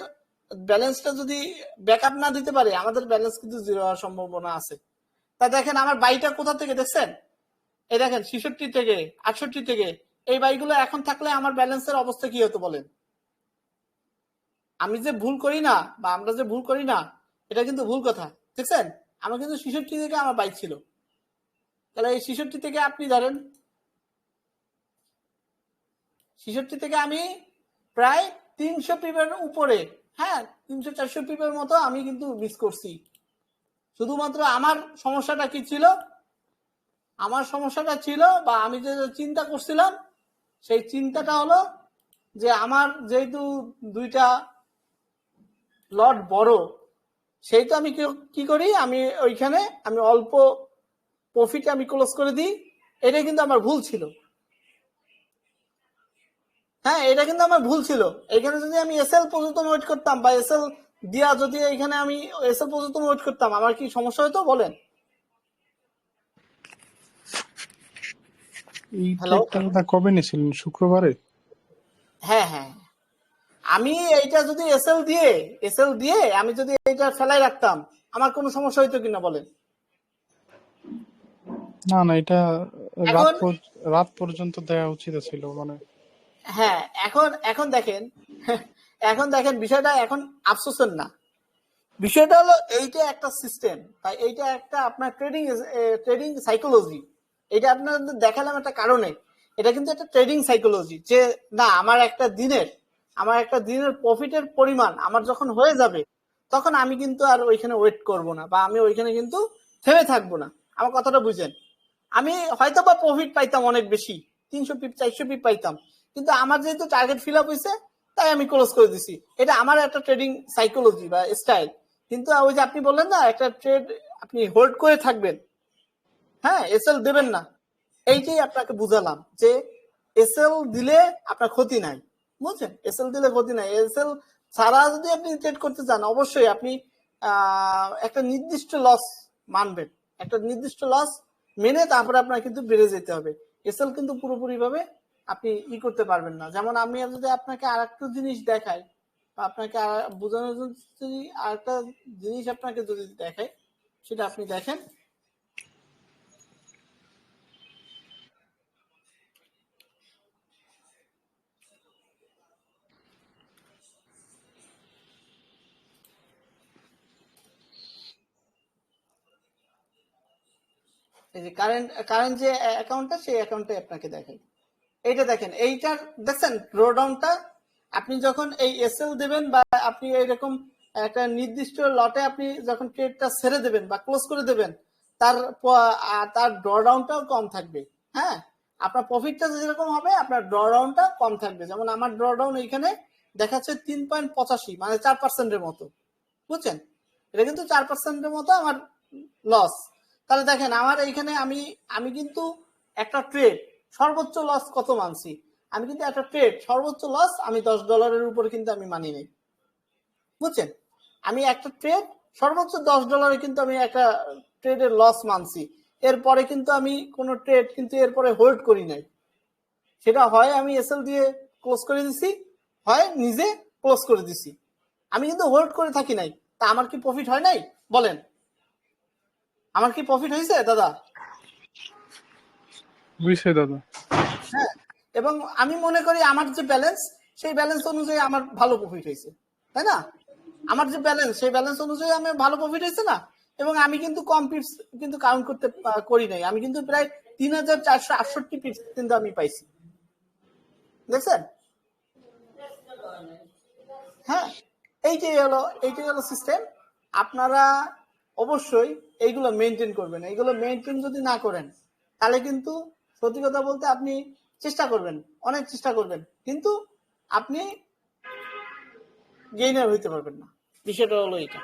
ব্যালেন্সটা যদি ব্যাকআপ না দিতে পারে, আমাদের ব্যালেন্স কিন্তু জিরো হওয়ার সম্ভাবনা আছে। তা দেখেন আমার বাইটা কোথা থেকে দেখছেন? এই দেখেন 66 থেকে 68 থেকে। এই বাইগুলো এখন থাকলে আমার ব্যালেন্সের অবস্থা কি হতো বলেন? আমি যে ভুল করি না বা আমরা যে ভুল করি না, এটা কিন্তু ভুল কথা। দেখছেন আমার কিন্তু 66 থেকে আমার বাইক ছিল। তাহলে এই 66 থেকে আপনি ধরেন 66 থেকে আমি প্রায় 300 পিপের উপরে, হ্যাঁ 300-400 পিপের মতো আমি কিন্তু মিস করছি। শুধুমাত্র আমার সমস্যাটা কি ছিল? আমার সমস্যাটা ছিল বা আমি যে চিন্তা করছিলাম, সেই চিন্তাটা হলো যে আমার যেহেতু 2টা লট বড়, সেই তো আমি কি করি, আমি ওইখানে আমি অল্প প্রফিট আমি ক্লোজ করে দিই। এটা কিন্তু আমার ভুল ছিল। হ্যাঁ, এটা কিন্তু আমার ভুল ছিল। এখানে যদি আমি এসএল পর্যন্ত ওয়েট করতাম বা এসএল দিয়া যদি এখানে আমি এসএল পর্যন্ত ওয়েট করতাম, আমার কি সমস্যা হতো বলেন? এই হ্যালো, ট্রেডটা কবে নিয়েছিলেন? শুক্রবারে? হ্যাঁ হ্যাঁ, আমি এইটা যদি এসএল দিয়ে আমি যদি এইটা ফেলাই রাখতাম, আমার কোনো সমস্যা হইতো কিনা বলেন? না না, এটা এখন রাত পর্যন্ত দেওয়া উচিত ছিল মানে। হ্যাঁ, এখন দেখেন এখন দেখেন বিষয়টা এখন আফসোসের না। বিষয়টা হলো এইটা একটা সিস্টেম বা এইটা একটা আপনার ট্রেডিং সাইকোলজি। এটা আপনাদের দেখালাম একটা কারণে। এটা কিন্তু একটা ট্রেডিং সাইকোলজি যে না, আমার একটা দিনের প্রফিটের পরিমাণ আমার যখন হয়ে যাবে, তখন আমি কিন্তু আর ওইখানে ওয়েট করব না বা আমি ওইখানে কিন্তু থেমে থাকবো না। আমার কথাটা বুঝেন? আমি হয়তো বা প্রফিট পাইতাম অনেক বেশি, 300 পিপ 400 পিপ পাইতাম, কিন্তু আমার যেহেতু টার্গেট ফিল আপ হয়েছে তাই আমি ক্লোজ করে দিছি। এটা আমার একটা ট্রেডিং সাইকোলজি বা স্টাইল। কিন্তু ওই যে আপনি বললেন না একটা ট্রেড আপনি হোল্ড করে থাকবেন, হ্যাঁ এসএল দেবেন না, এইটাই আপনাকে বুঝালাম যে এসএল দিলে আপনার ক্ষতি নাই। বুঝছেন? এসএল দিলে ক্ষতি নাই। এসএল ছাড়া যদি আপনি ট্রেড করতে চান, অবশ্যই আপনি একটা নির্দিষ্ট লস মানবেন, একটা নির্দিষ্ট লস মেনে তারপরে আপনার কিন্তু বেড়ে যেতে হবে। এসএল কিন্তু পুরোপুরি ভাবে আপনি করতে পারবেন না। যেমন আমি যদি আপনাকে আর একটা জিনিস দেখাই, বা আপনাকে বোঝানোর জন্য যদি আর একটা জিনিস আপনাকে যদি দেখাই, সেটা আপনি দেখেন। এই যে কারেন্ট যে অ্যাকাউন্টটা, সেই অ্যাকাউন্টে আপনাকে দেখাই। এইটা দেখেন, এইটার দেখছেন ড্রডাউনটা। আপনি যখন এই এসএল দেবেন বা আপনি এইরকম একটা নির্দিষ্ট লটে আপনি যখন ট্রেডটা ছেড়ে দেবেন বা ক্লোজ করে দেবেন, তার তার ড্রডাউনটাও কম থাকবে। হ্যাঁ, আপনার প্রফিটটা যেরকম হবে আপনার ড্রডাউনটা কম থাকবে। যেমন আমার ড্রডাউন এইখানে দেখাচ্ছে 3.85, মানে 4%-এর মতো। বুঝছেন, এটা কিন্তু 4%-এর মতো আমার লস। তাহলে দেখেন আমার এইখানে আমি আমি কিন্তু একটা ট্রেড সর্বোচ্চ লস কত মানছি, আমি কিন্তু একটা ট্রেড সর্বোচ্চ লস আমি $10 উপরে কিন্তু আমি মানি নাই। বুঝছেন, আমি একটা ট্রেড সর্বোচ্চ $10 কিন্তু আমি একটা ট্রেডের লস মানছি। এরপরে কিন্তু আমি কোনো ট্রেড কিন্তু এরপরে হোল্ড করি নাই। সেটা হয় আমি এসএল দিয়ে ক্লোজ করে দিছি, হয় নিজে ক্লোজ করে দিছি। আমি কিন্তু হোল্ড করে থাকি নাই। তা আমার কি প্রফিট হয় নাই বলেন? আমার কি প্রফিট হয়েছে দাদা? বুঝছে দাদা। হ্যাঁ, এবং আমি মনে করি আমার যে ব্যালেন্স, সেই ব্যালেন্স অনুযায়ী আমার ভালো প্রফিট হয়েছে, তাই না? আমার যে ব্যালেন্স, সেই ব্যালেন্স অনুযায়ী আমার ভালো প্রফিট হয়েছে না? এবং আমি কিন্তু কম পিপস কিন্তু কাউন্ট করতে করি নাই। আমি কিন্তু প্রায় 3,468 পিপস কিন্তু আমি পাইছি, দেখছেন? হ্যাঁ, এইটাই হলো সিস্টেম। আপনারা অবশ্যই এইগুলো মেনটেন করবেন। এইগুলো মেনটেন যদি না করেন, তাহলে কিন্তু সত্যি কথা বলতে আপনি চেষ্টা করবেন, অনেক চেষ্টা করবেন, কিন্তু আপনি গেইনার হইতে পারবেন না। বিষয়টা হলো এটা।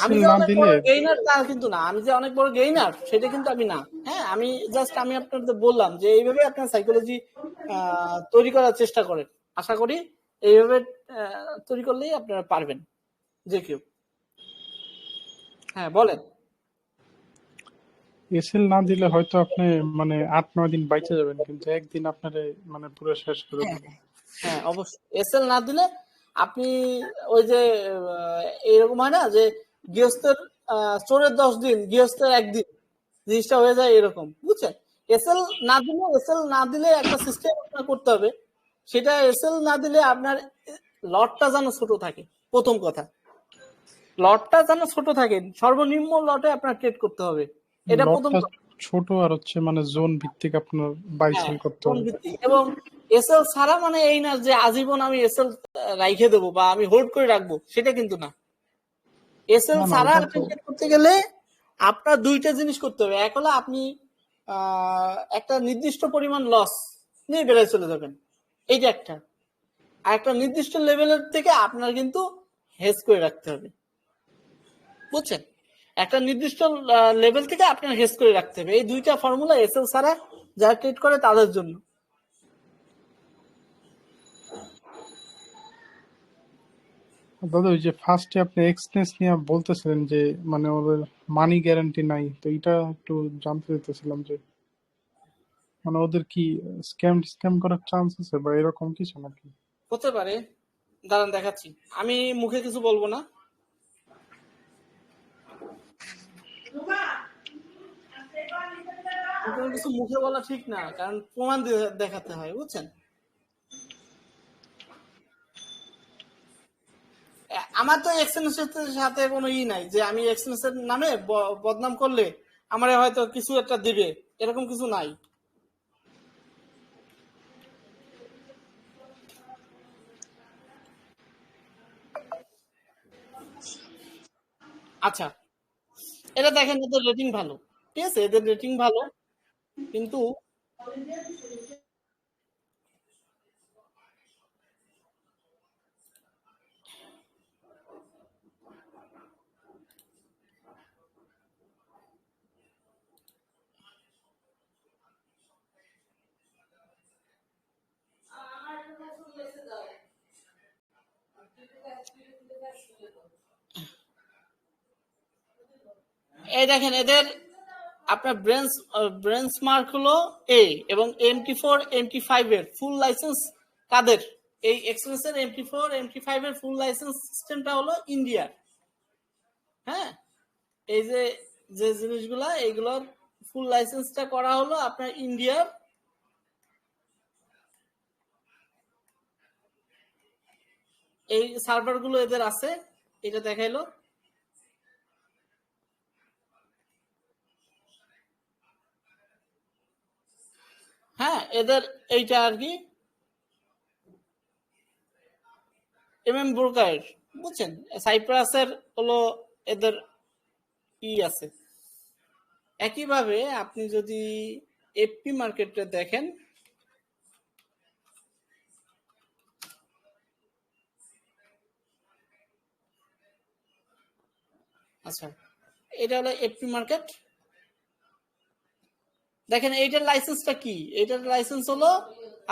আমি এসএল যে না অনেক দিলে বড় গেইনার তা কিন্তু না, আমি যে অনেক বড় গেইনার সেটা কিন্তু আমি না। হ্যাঁ, আমি জাস্ট আমি আপনাদের বললাম যে এইভাবে আপনার সাইকোলজি তৈরি করার চেষ্টা করেন। আশা করি এইভাবে তৈরি করলেই আপনারা পারবেন, যে কেউ। হ্যাঁ, বলেন। এসএল না দিলে হয়তো আপনি মানে 8-9 দিন বাইচে যাবেন, কিন্তু একদিন আপনারে মানে পুরো শেষ করে হ্যাঁ, দেবে। হ্যাঁ, অবশ্যই এসএল না দিলে আপনি ওই যে এইরকম হয় না যে গৃহস্থের চোরের 10 দিন, গৃহস্থের একদিন, জিনিসটা হয়ে যায় এরকম, বুঝছেন? এসএল না দিলে একটা সিস্টেম আপনার করতে হবে। সেটা এসএল না দিলে আপনার লটটা যেন ছোট থাকে। প্রথম কথা, লটটা যেন ছোট থাকে, সর্বনিম্ন লটে আপনার ট্রেড করতে হবে, এটা প্রথম লটটা কথা। ছোট, আর হচ্ছে মানে জোন ভিত্তিক আপনার বাই হ্যাঁ, সেল করতে কোন হবে। ভিত্তিক, এবং এসএল ছাড়া মানে এই না যে আজীবন আমি এসএল রাইখে দেবো বা আমি হোল্ড করে রাখবো, সেটা কিন্তু না। এসএল না না, ছাড়া ওটা আপনি তো ট্রেড করতে গেলে আপনার দুইটা জিনিস করতে হবে। এক হলো আপনি একটা নির্দিষ্ট পরিমাণ লস নিয়ে বেড়ে চলে যাবেন, এইটা একটা। আর একটা নির্দিষ্ট লেভেলের থেকে আপনার কিন্তু হেজ করে রাখতে হবে, বুঝছেন? একটা নির্দিষ্ট লেভেল থেকে আপনার হেজ করে রাখতে হবে। এই দুইটা ফর্মুলা এসএল ছাড়া যারা ট্রেড করে তাদের জন্য। দাদা, ওই যে ফার্স্টে আপনি এক্সপেন্স নিয়ে বলতেছিলেন যে মানে ওদের মানি গ্যারান্টি নাই, তো এটা একটু জানতে চাইতেছিলাম যে মানে ওদের কি স্ক্যাম করার চান্স আছে বা এরকম কিছু নাকি? হতে পারে, দাঁড়ান দেখাচ্ছি। আমি মুখে কিছু বলবো না, কোনো কিছু মুখে বলা ঠিক না, কারণ প্রমাণ দেখাতে হয়, বুঝছেন? আমার তো এক্সেলেন্সের সাথে কোনো নাই যে আমি এক্সেলেন্সের নামে বদনাম করলে আমার হয়তো কিছু একটা দিবে, এরকম কিছু নাই। আচ্ছা, এটা দেখেন, এদের রেটিং ভালো, ঠিক আছে, এদের রেটিং ভালো, কিন্তু এই দেখেন এদের আপনার ব্রেঞ্চ মার্ক হলো এ, এবং MT4 MT5 এর ফুল লাইসেন্স কাদের? এই এক্সপ্রেস এর MT4 MT5 এর ফুল লাইসেন্স সিস্টেমটা হলো ইন্ডিয়ার। হ্যাঁ, এই যে যে জিনিসগুলা এইগুলোর ফুল লাইসেন্সটা করা হলো আপনার ইন্ডিয়ার। এই সার্ভার গুলো এদের আছে, এটা দেখাইলো। হ্যাঁ, এদের এইটা আর কি ব্রোকার, বুঝছেন? সাইপ্রাসের হলো এদের আছে। একইভাবে আপনি যদি এফপি মার্কেটে দেখেন, আচ্ছা এটা হলো এফপি মার্কেট। দেখেন এইটার লাইসেন্সটা কি? এইটার লাইসেন্স হলো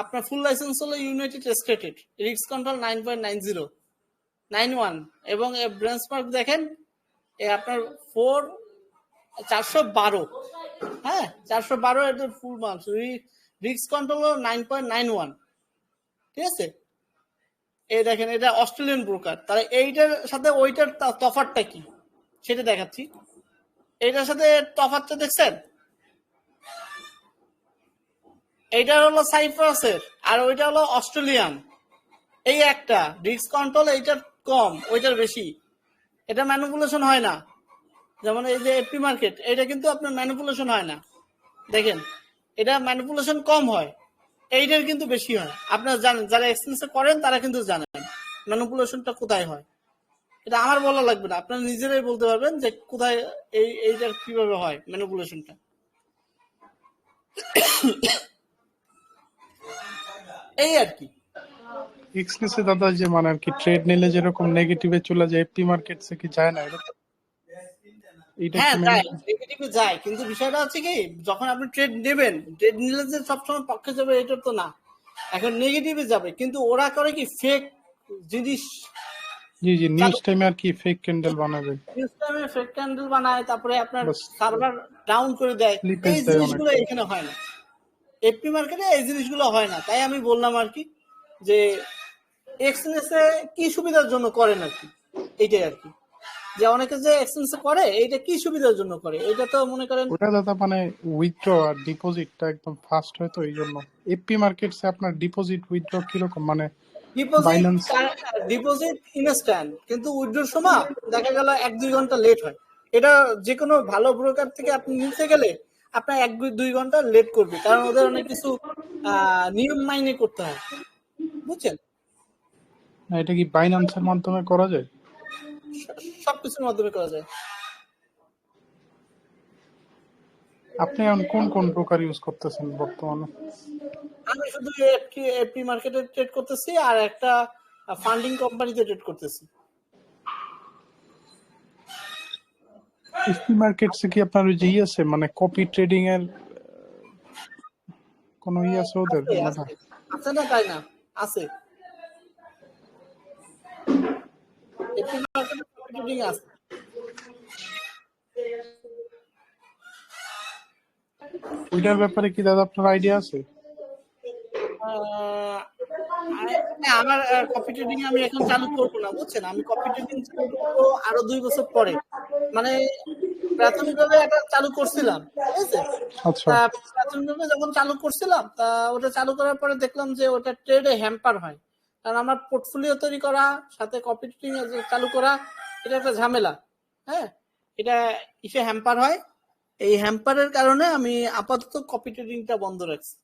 আপনার ফুল লাইসেন্স হলো ইউনাইটেড স্টেটের রিস্ক কন্ট্রোল 9.9091, এবং ব্রেঞ্চমার্ক দেখেন আপনার 412। হ্যাঁ, 412 এটার ফুল মার্কস। রিস্ক কন্ট্রোল হলো 9.91। ঠিক আছে, এই দেখেন এটা অস্ট্রেলিয়ান ব্রোকার। তাহলে এইটার সাথে ওইটার তফাৎটা কি সেটা দেখাচ্ছি। এইটার সাথে তফাৎটা দেখছেন? এইটা হলো সাইপ্রাসের আর ওইটা হলো অস্ট্রেলিয়ান। এই একটা রিস্ক কন্ট্রোল এইটার কম, ওইটার বেশি। এটা ম্যানিপুলেশন হয় না। যেমন এই যে এফপি মার্কেট, এটা কিন্তু আপনার ম্যানিপুলেশন হয় না। দেখেন এটা ম্যানিপুলেশন কম হয়, এইটার কিন্তু বেশি হয়। আপনারা জানেন, যারা এক্সচেঞ্জ করেন তারা কিন্তু জানেন ম্যানিপুলেশনটা কোথায় হয়। এটা আমার বলা লাগবে না, আপনারা নিজেরাই বলতে পারবেন যে কোথায় এইটার কিভাবে হয় ম্যানিপুলেশনটা। এই আর কি। এক্সনেসে দাদা যে মানে আর কি ট্রেড নিলে যেরকম নেগেটিভে চলে যায়, এফপি মার্কেট সে কি যায় না এরকম? এইটা হ্যাঁ কি যায়, নেগেটিভে যায়, কিন্তু বিষয়টা হচ্ছে কি, যখন আপনি ট্রেড নেবেন, ট্রেড নিলে যে সবসময় পক্ষে যাবে এটা তো না, এখন নেগেটিভে যাবে। কিন্তু ওরা করে কি ফেক জিনিস, জি জি, নিউজ টাইমে আর কি ফেক ক্যান্ডেল বানাবে, নিউজ টাইমে ফেক ক্যান্ডেল বানায়, তারপরে আপনার বাস সার্ভার ডাউন করে দেয়। স্লিপেজ এই দেয় অনেক। জিনিসগুলো এখানে হয় না, এফপি মার্কেটে এই জিনিসগুলো হয় না। তাই আমি বললাম আর কি যে এক্সচেঞ্জে কি সুবিধার জন্য করেন আর কি, এইটাই আর কি। যে অনেকে যে এক্সচেঞ্জে করে এইটা কি সুবিধার জন্য করে, এটা তো মনে করেন ওটা দাদা মানে উইথড্র আর ডিপোজিটটা একদম ফাস্ট হয়, তো এই জন্য এফপি মার্কেটসে আপনার ডিপোজিট উইথড্র কিরকম মানে বাইন্যান্স? ডিপোজিট ইনস্ট্যান্ট, কিন্তু উইথড্রোর সময় দেখা গেল 1-2 ঘন্টা লেট হয়। এটা যে কোনো ভালো ব্রোকার থেকে আপনি নিতে গেলে আপনার 1-2 ঘন্টা লেট করবে, কারণ ওদের অনেক কিছু নিয়ম মাইনে করতে হয়, বুঝছেন? এটা কি বাইন্যান্সের মাধ্যমে করা যায়? সবকিছুর মাধ্যমে করা যায়। আপনি এখন কোন কোন ব্রোকার ইউজ করতেছেন বর্তমানে? আমি শুধু এফপি মার্কেটে ট্রেড করতেছি আর একটা ফান্ডিং কোম্পানিতে ট্রেড করতেছি। এফপি মার্কেটসে কি আপনার ওই যে আছে মানে কপি ট্রেডিং এর কোনো আছে ওদের আছে মানে? আছে আছে না, তাই না? আছে, এফপি মার্কেটে ট্রেডিং আছে। ওইটার ব্যাপারে কি দাদা আপনার আইডিয়া আছে? আহ, হ্যাঁ, আমার কপি ট্রেডিং আমি এখন চালু করবো না, বুঝছেন? আমি কপি ট্রেডিং চালু করবো আরো 2 বছর পরে। মানে প্রাথমিকভাবে এটা চালু করছিলাম, ঠিক আছে? আচ্ছা, তা প্রাথমিকভাবে যখন চালু করছিলাম, তা ওটা চালু করার পরে দেখলাম যে ওটা ট্রেডে হ্যাম্পার হয়। কারণ আমার পোর্টফোলিও তৈরি করা সাথে কপি ট্রেডিং চালু করা, এটা একটা ঝামেলা। হ্যাঁ, এটা হ্যাম্পার হয়। এই হ্যাম্পারের কারণে আমি আপাতত কপি ট্রেডিংটা বন্ধ রাখছি।